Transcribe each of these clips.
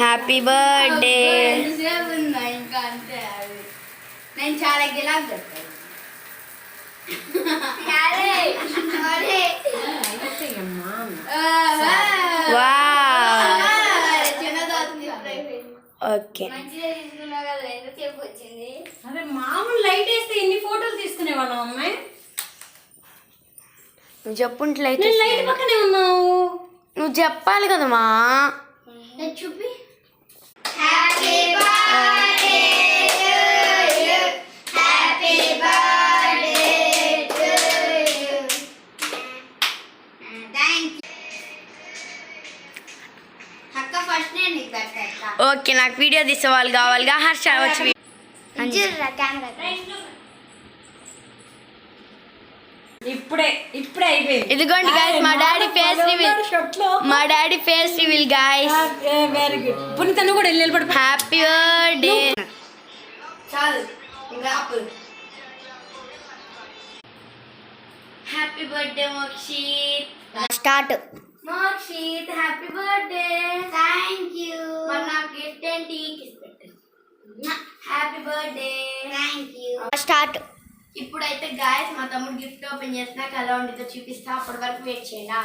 Happy birthday. ఇంకా అంతే అది నేను చాలా గిలాస్ చెప్తాను. ఓకే అరే మామూలు లైట్ వేస్తే ఎన్ని ఫోటోలు తీసుకునేవాళ్ళం అమ్మాయి. నువ్వు చెప్పుంట్లయితే లైట్ పక్కనే ఉన్నావు. నువ్వు చెప్పాలి కదమ్మా. చూపి ఓకే నాకు వీడియో తీసే వాళ్ళు కావాలిగా. హర్ష వచ్చి ఇప్పుడే అయిపోయింది. ఇదిగోండి గాయస్ మా డాడీ ఫేస్ రివీల్. మా daddy face reveal guys. Very good. పునీతను కూడా నిలబడి హ్యాపీ బర్త్డే. చాలు ఇంకా happy birthday Mokshit. Start. Mokshit happy birthday. Thank you. మరి నాకు గిఫ్ట్ ఏంటి? Happy birthday. Thank you. Start. ఇప్పుడైతే గాయస్ మా తమ్ముడు గిఫ్ట్ ఓపెన్ చేసినాక ఎలా ఉండితో చూపిస్తా. అప్పటి వరకు వెయిట్ చేయండి.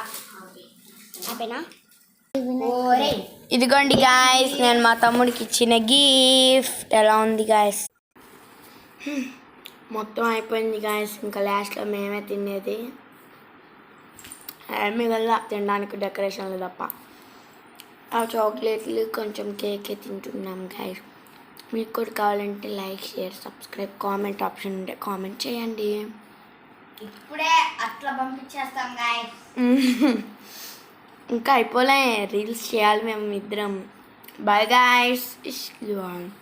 ఇదిగోండి గాయస్ నేను మా తమ్ముడికి ఇచ్చిన గిఫ్ట్. ఎలా ఉంది గాయస్? మొత్తం అయిపోయింది గాయస్. ఇంకా లాస్ట్లో మేమే తినేది. మిగల్లా తినడానికి డెకరేషన్లు తప్ప. ఆ చాక్లెట్లు కొంచెం కేకే తింటున్నాం గాయస్. మీకు కూడా కావాలంటే like share subscribe comment option ఉంటే కామెంట్ చేయండి. ఇప్పుడే అట్లా పంపించేస్తాం గాయస్. ఇంకా అయిపోలే, రీల్స్ చేయాలి మేము ఇద్దరం. Bye guys.